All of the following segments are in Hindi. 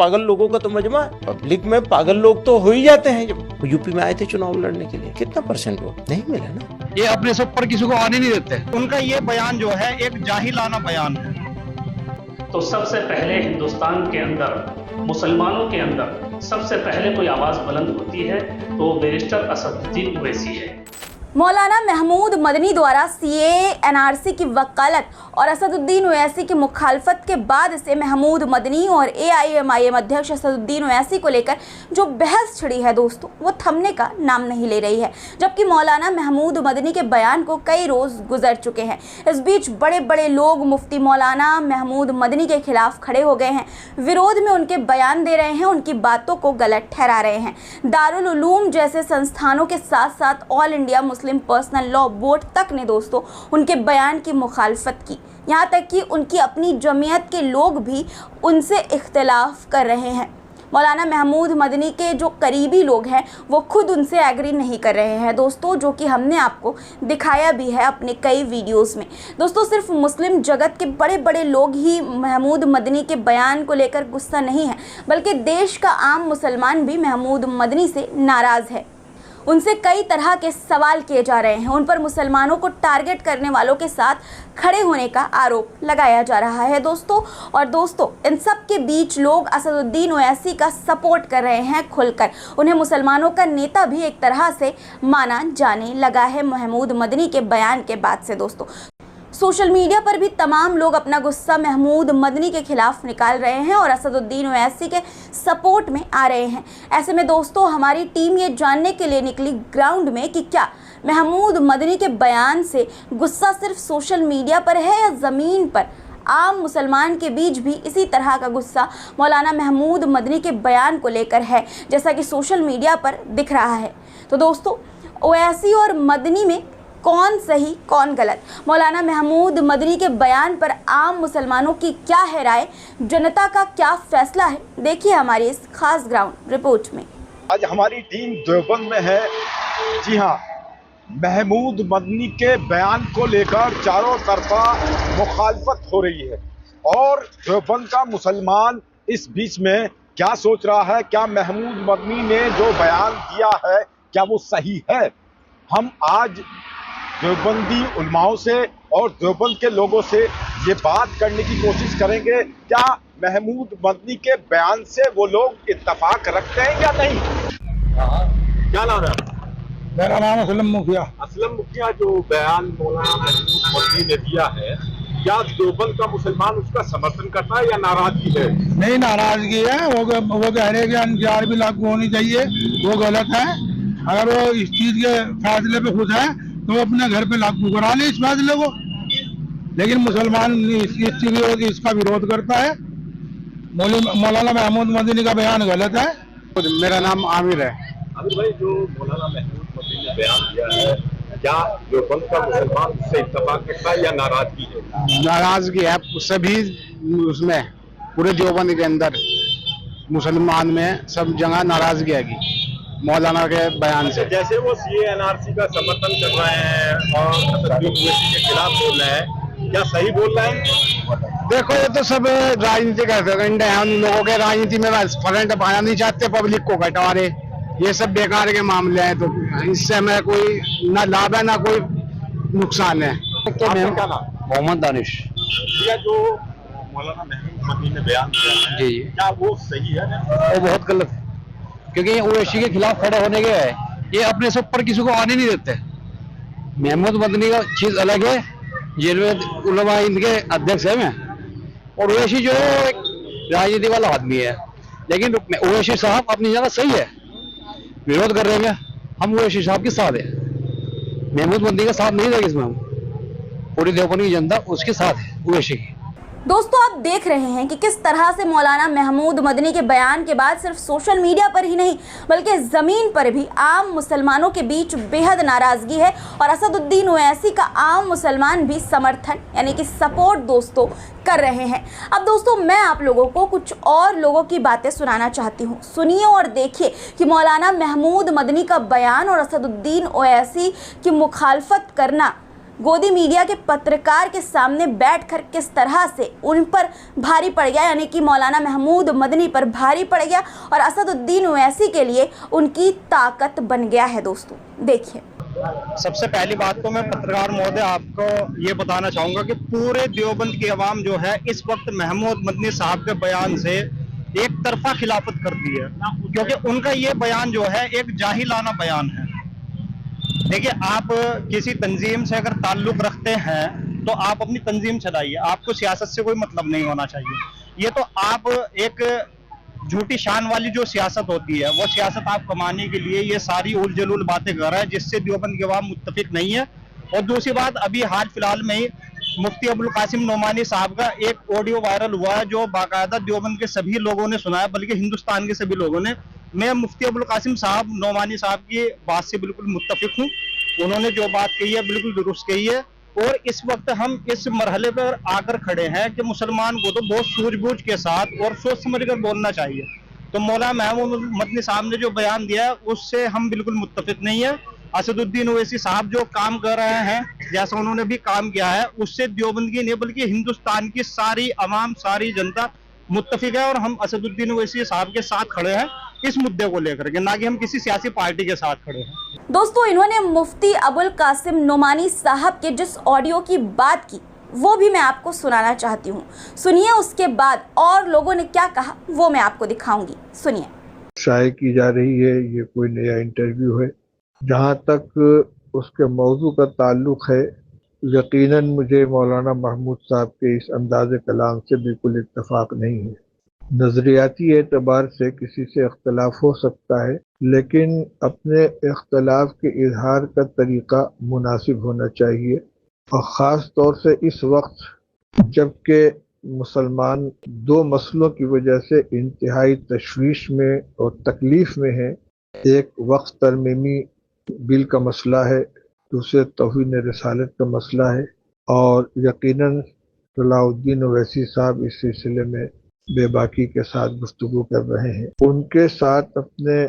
पागल लोगों का तो मजमा है। पब्लिक में पागल लोग तो हो ही जाते हैं। जब यूपी में आए थे चुनाव लड़ने के लिए, कितना परसेंट वोट नहीं मिला ना। ये अपने से ऊपर किसी को आने नहीं देते। उनका ये बयान जो है एक जाहिलाना बयान है। तो सबसे पहले हिंदुस्तान के अंदर, मुसलमानों के अंदर सबसे पहले कोई आवाज बुलंद होती है तो बैरिस्टर असदुद्दीन ओवैसी है। मौलाना महमूद मदनी द्वारा सीएए एनआरसी की वकालत और असदुद्दीन ओवैसी की मुखालफत के बाद से महमूद मदनी और एआईएमआईएम अध्यक्ष असदुद्दीन ओवैसी को लेकर जो बहस छिड़ी है दोस्तों, वो थमने का नाम नहीं ले रही है। जबकि मौलाना महमूद मदनी के बयान को कई रोज गुजर चुके हैं। इस बीच बड़े बड़े लोग मुफ्ती मौलाना महमूद मदनी के खिलाफ खड़े हो गए हैं, विरोध में उनके बयान दे रहे हैं, उनकी बातों को गलत ठहरा रहे हैं। दारुल उलूम जैसे संस्थानों के साथ साथ all India Muslim personal law board तक ने दोस्तों उनके बयान की मुखालफत की। यहाँ तक कि उनकी अपनी जमीयत के लोग भी उनसे इख्तिलाफ कर रहे हैं। मौलाना महमूद मदनी के जो करीबी लोग हैं वो खुद उनसे एग्री नहीं कर रहे हैं दोस्तों, जो कि हमने आपको दिखाया भी है अपने कई वीडियोस में। दोस्तों सिर्फ मुस्लिम जगत के बड़े बड़े लोग ही महमूद मदनी के बयान को लेकर गुस्सा नहीं है, बल्कि देश का आम मुसलमान भी महमूद मदनी से नाराज़ है। उनसे कई तरह के सवाल किए जा रहे हैं, उन पर मुसलमानों को टारगेट करने वालों के साथ खड़े होने का आरोप लगाया जा रहा है दोस्तों। और दोस्तों इन सब के बीच लोग असदुद्दीन ओवैसी का सपोर्ट कर रहे हैं खुलकर। उन्हें मुसलमानों का नेता भी एक तरह से माना जाने लगा है महमूद मदनी के बयान के बाद से दोस्तों। सोशल मीडिया पर भी तमाम लोग अपना गुस्सा महमूद मदनी के खिलाफ निकाल रहे हैं और असदुद्दीन ओवैसी के सपोर्ट में आ रहे हैं। ऐसे में दोस्तों हमारी टीम ये जानने के लिए निकली ग्राउंड में कि क्या महमूद मदनी के बयान से गुस्सा सिर्फ सोशल मीडिया पर है या ज़मीन पर आम मुसलमान के बीच भी इसी तरह का गुस्सा मौलाना महमूद मदनी के बयान को लेकर है, जैसा कि सोशल मीडिया पर दिख रहा है। तो दोस्तों ओवैसी और मदनी में कौन सही कौन गलत, मौलाना महमूद मदनी के बयान पर आम मुसलमानों की क्या है राय, जनता का क्या फैसला है, देखिए हमारी इस खास ग्राउंड रिपोर्ट में। आज हमारी टीम देवबंद में है। जी हाँ, महमूद मदनी के बयान को लेकर चारों तरफा मुखालफत हो रही है और देवबंद का मुसलमान इस बीच में क्या सोच रहा है, क्या महमूद मदनी ने जो बयान दिया है क्या वो सही है। हम आज देवबंदी उलमाओं से और देवबंद के लोगों से ये बात करने की कोशिश करेंगे, क्या महमूद मदनी के बयान से वो लोग इत्तफाक रखते हैं या नहीं। क्या नाम है? मेरा नाम असलम मुखिया। असलम मुखिया, जो बयान मौलाना महमूद मदनी ने दिया है, क्या देवबंद का मुसलमान उसका समर्थन करता है या नाराजगी है? नहीं, नाराजगी है। वो कह रहे कि एनपीआर भी लागू होनी चाहिए, वो गलत है। अगर वो इस चीज के फैसले पे खुश है तो अपने घर पे लागू करा ले इस फैसले को, लेकिन मुसलमान इसका विरोध करता है। मौलाना महमूद मदनी का बयान गलत है। मेरा नाम आमिर है। अभी भाई, जो मौलाना महमूद मदनी ने बयान दिया है, क्या देवबंद का मुसलमान उससे इत्तफाक करता है या नाराजगी है? नाराजगी है सभी, उसमें पूरे देवबंद के अंदर मुसलमान में सब जगह नाराजगी आएगी मौलाना के बयान से। जैसे वो सीए एनआरसी का समर्थन कर रहे हैं और असदुद्दीन ओवैसी के खिलाफ बोल रहे हैं, क्या सही बोल रहे हैं? देखो ये तो सब राजनीतिक एजेंडे हैं, उन लोगों के राजनीति में फरंट पाना नहीं चाहते, पब्लिक को घटा रहे, ये सब बेकार के मामले हैं। तो इससे हमें कोई ना लाभ है ना कोई नुकसान है। मोहम्मद दानिश। जो मौलाना महमूद मदनी ने बयान दिया है, जी क्या वो सही है? वो बहुत गलत है, क्योंकि ओवैसी के खिलाफ खड़े होने के है, ये अपने से ऊपर किसी को आने नहीं देते। महमूद मदनी का चीज अलग है, जिनमें उलमा इनके अध्यक्ष है मैं, और ओवैसी जो एक राजनीति वाला आदमी है। लेकिन ओवैसी साहब अपनी जगह सही है, विरोध कर रहे हैं, हम ओवैसी साहब के साथ है, महमूद मदनी का साथ नहीं देगा इसमें। हम पूरी देवबंद की जनता उसके साथ है, ओवैसी की। दोस्तों आप देख रहे हैं कि किस तरह से मौलाना महमूद मदनी के बयान के बाद सिर्फ सोशल मीडिया पर ही नहीं बल्कि ज़मीन पर भी आम मुसलमानों के बीच बेहद नाराज़गी है और असदुद्दीन ओवैसी का आम मुसलमान भी समर्थन यानी कि सपोर्ट दोस्तों कर रहे हैं। अब दोस्तों मैं आप लोगों को कुछ और लोगों की बातें सुनाना चाहती हूँ, सुनिए और देखिए कि मौलाना महमूद मदनी का बयान और असदुद्दीन ओवैसी की मुखालफत करना गोदी मीडिया के पत्रकार के सामने बैठकर किस तरह से उन पर भारी पड़ गया, यानी कि मौलाना महमूद मदनी पर भारी पड़ गया और असदुद्दीन ओवैसी के लिए उनकी ताकत बन गया है। दोस्तों देखिए। सबसे पहली बात तो मैं पत्रकार महोदय आपको ये बताना चाहूंगा कि पूरे देवबंद की आवाम जो है इस वक्त महमूद मदनी साहब के बयान से एक तरफा खिलाफत करती है, क्योंकि उनका ये बयान जो है एक जाहिलाना बयान है। देखिए, आप किसी तंजीम से अगर ताल्लुक रखते हैं तो आप अपनी तंजीम चलाइए, आपको सियासत से कोई मतलब नहीं होना चाहिए। ये तो आप एक झूठी शान वाली जो सियासत होती है वो सियासत आप कमाने के लिए ये सारी उल जलूल बातें कर रहे हैं, जिससे देवबंद के अवाम मुत्तफिक नहीं है। और दूसरी बात, अभी हाल फिलहाल में ही मुफ्ती अबुल कासिम नोमानी साहब का एक ऑडियो वायरल हुआ है जो बाकायदा देवबंद के सभी लोगों ने सुना है, बल्कि हिंदुस्तान के सभी लोगों ने। मैं मुफ्ती अबुल कासिम साहब नोमानी साहब की बात से बिल्कुल मुत्तफिक हूँ। उन्होंने जो बात कही है बिल्कुल दुरुस्त कही है। और इस वक्त हम इस मरहले पर आकर खड़े हैं कि मुसलमान को तो बहुत सूझबूझ के साथ और सोच समझ कर बोलना चाहिए। तो मौलाना महमूद मदनी साहब ने जो बयान दिया है उससे हम बिल्कुल मुत्तफिक नहीं है। असदुद्दीन ओवैसी साहब जो काम कर रहे हैं, जैसा उन्होंने भी काम किया है, उससे देवबंद की नहीं बल्कि हिंदुस्तान की सारी अवाम, सारी जनता मुत्तफिक है। और हम असदुद्दीन ओवैसी साहब के साथ खड़े हैं इस मुद्दे को लेकर के, ना कि हम किसी सियासी पार्टी के साथ खड़े हैं। दोस्तों, इन्होंने मुफ्ती अबुल कासिम नोमानी साहब के जिस ऑडियो की बात की वो भी मैं आपको सुनाना चाहती हूँ। सुनिए, उसके बाद और लोगों ने क्या कहा वो मैं आपको दिखाऊंगी। सुनिए। शाये की जा रही है, ये कोई नया इंटरव्यू है। जहाँ तक उसके मौजू का ताल्लुक है, यकीनन मुझे मौलाना महमूद साहब के इस अंदाज़े कलाम से बिल्कुल इत्तेफाक नहीं है। नज़रियाती एतबार से किसी से इख्तलाफ हो सकता है, लेकिन अपने इख्तलाफ के इजहार का तरीक़ा मुनासिब होना चाहिए। और ख़ास तौर से इस वक्त जबकि मुसलमान दो मसलों की वजह से इंतहाई तशवीश में और तकलीफ़ में हैं। एक वक्त तरमीमी बिल का मसला है, दूसरे तौहीन रिसालत का मसला है। और यकीनन सलाहुद्दीन ओवैसी साहब इस सिलसिले में बेबाकी के साथ गुफ्तगू कर रहे हैं। उनके साथ अपने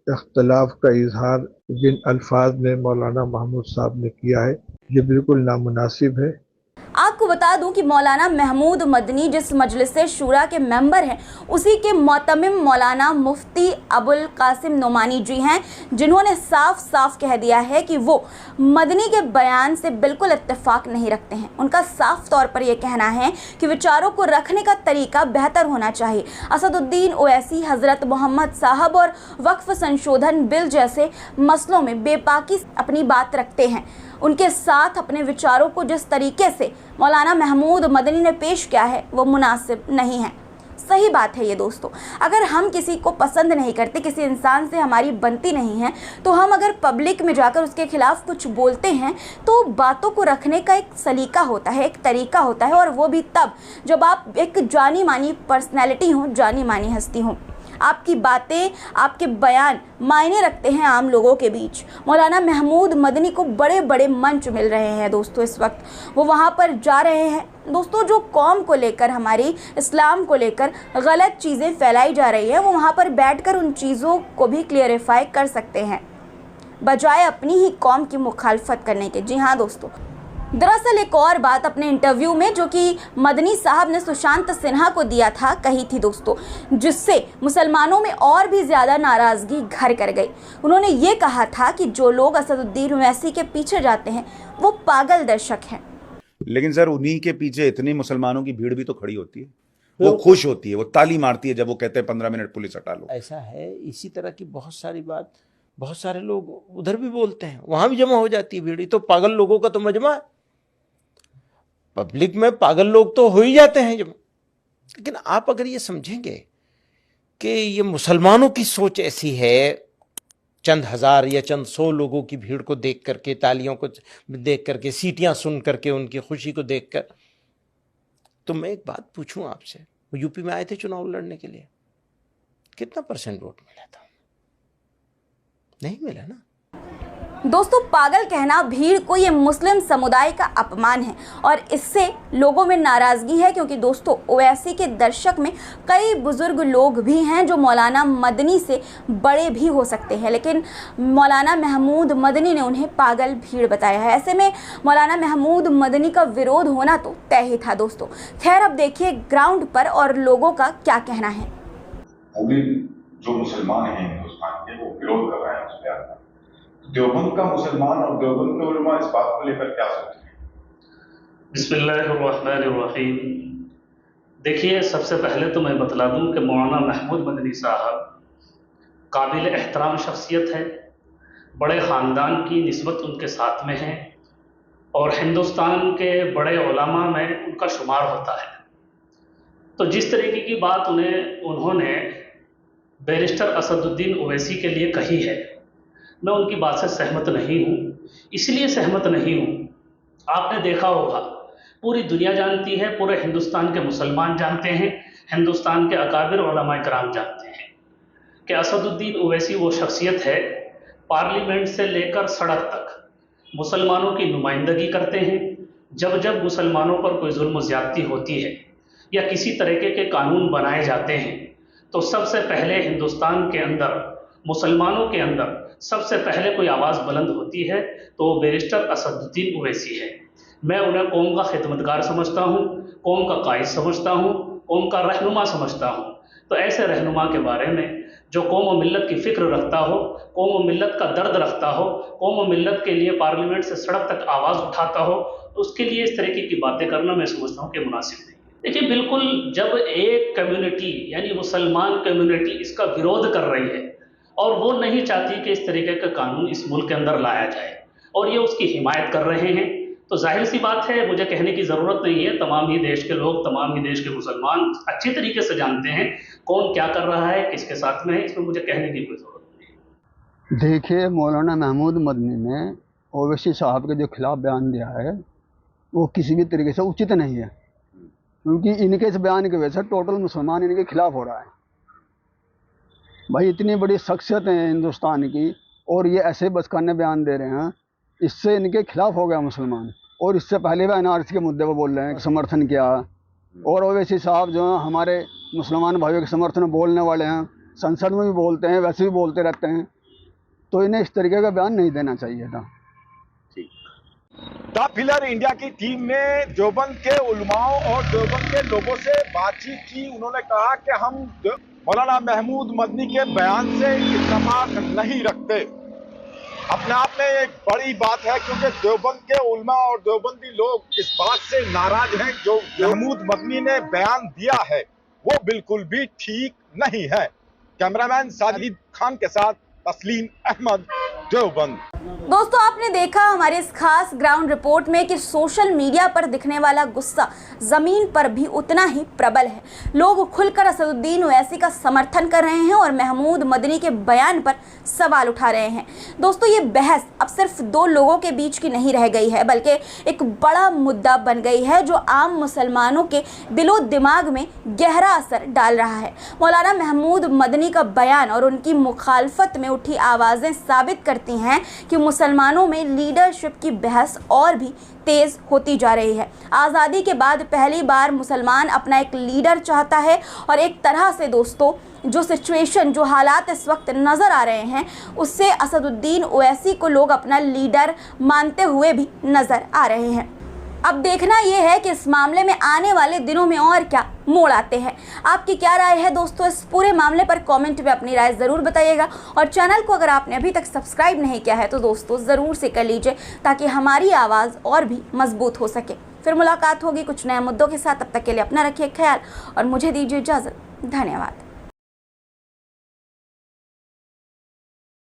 इख्तलाफ का इजहार जिन अल्फाज में मौलाना महमूद साहब ने किया है, ये बिल्कुल नामुनासिब है। आपको बता दूं कि मौलाना महमूद मदनी जिस मजलिस शूरा के मेंबर हैं, उसी के मोतमिम मौलाना मुफ्ती अबुल कासिम नोमानी जी हैं, जिन्होंने साफ साफ कह दिया है कि वो मदनी के बयान से बिल्कुल इत्तेफाक नहीं रखते हैं। उनका साफ तौर पर यह कहना है कि विचारों को रखने का तरीका बेहतर होना चाहिए। असदुद्दीन ओवैसी हज़रत मोहम्मद साहब और वक्फ संशोधन बिल जैसे मसलों में बेबाकी अपनी बात रखते हैं। उनके साथ अपने विचारों को जिस तरीके से मौलाना महमूद मदनी ने पेश किया है वो मुनासिब नहीं है। सही बात है ये दोस्तों। अगर हम किसी को पसंद नहीं करते, किसी इंसान से हमारी बनती नहीं है, तो हम अगर पब्लिक में जाकर उसके खिलाफ कुछ बोलते हैं तो बातों को रखने का एक सलीका होता है, एक तरीका होता है, और वो भी तब जब आप एक जानी मानी पर्सनैलिटी हो, जानी मानी हस्ती हो। आपकी बातें, आपके बयान मायने रखते हैं आम लोगों के बीच। मौलाना महमूद मदनी को बड़े बड़े मंच मिल रहे हैं दोस्तों। इस वक्त वो वहाँ पर जा रहे हैं दोस्तों। जो कौम को लेकर, हमारी इस्लाम को लेकर गलत चीज़ें फैलाई जा रही हैं, वो वहाँ पर बैठकर उन चीज़ों को भी क्लियरिफाई कर सकते हैं, बजाय अपनी ही कौम की मुखालफत करने के। जी हाँ दोस्तों, दरअसल एक और बात अपने इंटरव्यू में जो कि मदनी साहब ने सुशांत सिन्हा को दिया था, कही थी दोस्तों, जिससे मुसलमानों में और भी ज़्यादा नाराज़गी घर कर गई। उन्होंने ये कहा था कि जो लोग असदुद्दीन ओवैसी के पीछे जाते हैं वो पागल दर्शक हैं। लेकिन सर, उन्हीं के पीछे इतनी मुसलमानों की भीड़ भी तो खड़ी होती है, वो खुश होती है, वो ताली मारती है जब वो कहते हैं 15 मिनट पुलिस हटा लो। ऐसा है, इसी तरह की बहुत सारी बात बहुत सारे लोग उधर भी बोलते हैं, वहां भी जमा हो जाती है भीड़। तो पागल लोगों का तो मजमा है। पब्लिक में पागल लोग तो हो ही जाते हैं जब। लेकिन आप अगर ये समझेंगे कि ये मुसलमानों की सोच ऐसी है, चंद हजार या चंद 100 लोगों की भीड़ को देख करके, तालियों को देख करके, सीटियां सुन करके, उनकी खुशी को देखकर, तो मैं एक बात पूछूं आपसे, वो यूपी में आए थे चुनाव लड़ने के लिए, कितना % वोट मिला था? नहीं मिला ना। दोस्तों, पागल कहना भीड़ को ये मुस्लिम समुदाय का अपमान है और इससे लोगों में नाराज़गी है, क्योंकि दोस्तों ओवैसी के दर्शक में कई बुजुर्ग लोग भी हैं जो मौलाना मदनी से बड़े भी हो सकते हैं, लेकिन मौलाना महमूद मदनी ने उन्हें पागल भीड़ बताया है। ऐसे में मौलाना महमूद मदनी का विरोध होना तो तय ही था दोस्तों। खैर, अब देखिए ग्राउंड पर और लोगों का क्या कहना है। अभी जो मुसलमान हैं हिंदुस्तान के वो विरोध कर रहे हैं उस बयान का। देवबंद का मुसलमान और देवबंद के उलमा इस बात को लेकर क्या सोचते हैं? बिस्मिल्लाहिर्रहमानिर्रहीम। देखिए, सबसे पहले तो मैं बतला दूं कि मौलाना महमूद मदनी साहब काबिल एहतराम शख्सियत है, बड़े ख़ानदान की निस्बत उनके साथ में है और हिंदुस्तान के बड़े उलमा में उनका शुमार होता है। तो जिस तरीके की बात उन्होंने बैरिस्टर असदुद्दीन ओवैसी के लिए कही है, मैं उनकी बात से सहमत नहीं हूँ। इसलिए सहमत नहीं हूँ, आपने देखा होगा, पूरी दुनिया जानती है, पूरे हिंदुस्तान के मुसलमान जानते हैं, हिंदुस्तान के अकाबिर उलमा इकराम जानते हैं कि असदुद्दीन ओवैसी वो शख्सियत है, पार्लियामेंट से लेकर सड़क तक मुसलमानों की नुमाइंदगी करते हैं। जब जब मुसलमानों पर कोई जुल्म ज़्यादती होती है या किसी तरीके के कानून बनाए जाते हैं, तो सबसे पहले हिंदुस्तान के अंदर, मुसलमानों के अंदर सबसे पहले कोई आवाज़ बुलंद होती है तो वो बैरिस्टर असदुद्दीन ओवैसी है। मैं उन्हें कौम का खिदमतगार समझता हूँ, कौम का कायद समझता हूँ, कौम का रहनुमा समझता हूँ। तो ऐसे रहनुमा के बारे में जो कौम व मिल्लत की फ़िक्र रखता हो, कौम व मिल्लत का दर्द रखता हो, कौम व मिल्लत के लिए पार्लियामेंट से सड़क तक आवाज़ उठाता हो, तो उसके लिए इस तरीके की बातें करना मैं समझता हूँ कि मुनासिब नहीं। देखिए, बिल्कुल जब एक कम्युनिटी यानी मुसलमान कम्युनिटी इसका विरोध कर रही है और वो नहीं चाहती कि इस तरीके का कानून इस मुल्क के अंदर लाया जाए और ये उसकी हिमायत कर रहे हैं, तो जाहिर सी बात है, मुझे कहने की ज़रूरत नहीं है, तमाम ही देश के लोग, तमाम ही देश के मुसलमान अच्छी तरीके से जानते हैं कौन क्या कर रहा है, किसके साथ में है, इसमें मुझे कहने की कोई ज़रूरत नहीं है। देखिए, मौलाना महमूद मदनी ने ओवैसी साहब के जो खिलाफ बयान दिया है वो किसी भी तरीके से उचित नहीं है, क्योंकि इनके इस बयान की वजह से टोटल मुसलमान इनके खिलाफ हो रहा है। भाई, इतनी बड़ी शख्सियत है हिंदुस्तान की और ये ऐसे बचकाने बयान दे रहे हैं, इससे इनके खिलाफ हो गया मुसलमान। और इससे पहले भी एनआरसी के मुद्दे पर बोल रहे हैं, समर्थन किया। और ओवैसी साहब जो हैं हमारे मुसलमान भाइयों के समर्थन में बोलने वाले हैं, संसद में भी बोलते हैं, वैसे भी बोलते रहते हैं, तो इन्हें इस तरीके का बयान नहीं देना चाहिए था। द पिलर इंडिया की टीम ने देवबंद के उलमाओं और देवबंद के लोगों से बातचीत की। उन्होंने कहा कि हम मौलाना महमूद मदनी के बयान से इत्तेफाक नहीं रखते। अपने आप में एक बड़ी बात है, क्योंकि देवबंद के उलमा और देवबंदी लोग इस बात से नाराज हैं जो महमूद मदनी ने बयान दिया है वो बिल्कुल भी ठीक नहीं है। कैमरामैन साजिद खान के साथ तस्लीम अहमद, देवबंद। दोस्तों, आपने देखा हमारे इस खास ग्राउंड रिपोर्ट में कि सोशल मीडिया पर दिखने वाला गुस्सा ज़मीन पर भी उतना ही प्रबल है। लोग खुलकर असदुद्दीन ओवैसी का समर्थन कर रहे हैं और महमूद मदनी के बयान पर सवाल उठा रहे हैं। दोस्तों, ये बहस अब सिर्फ दो लोगों के बीच की नहीं रह गई है, बल्कि एक बड़ा मुद्दा बन गई है जो आम मुसलमानों के दिलो दिमाग में गहरा असर डाल रहा है। मौलाना महमूद मदनी का बयान और उनकी मुखालफत में उठी आवाज़ें साबित करती हैं कि मुसलमानों में लीडरशिप की बहस और भी तेज़ होती जा रही है। आज़ादी के बाद पहली बार मुसलमान अपना एक लीडर चाहता है और एक तरह से दोस्तों जो सिचुएशन, जो हालात इस वक्त नज़र आ रहे हैं, उससे असदुद्दीन ओवैसी को लोग अपना लीडर मानते हुए भी नज़र आ रहे हैं। अब देखना यह है कि इस मामले में आने वाले दिनों में और क्या मोड़ आते हैं। आपकी क्या राय है दोस्तों इस पूरे मामले पर? कमेंट में अपनी राय ज़रूर बताइएगा और चैनल को अगर आपने अभी तक सब्सक्राइब नहीं किया है तो दोस्तों ज़रूर से कर लीजिए, ताकि हमारी आवाज़ और भी मजबूत हो सके। फिर मुलाकात होगी कुछ नए मुद्दों के साथ, तब तक के लिए अपना रखिए ख्याल और मुझे दीजिए इजाज़त। धन्यवाद।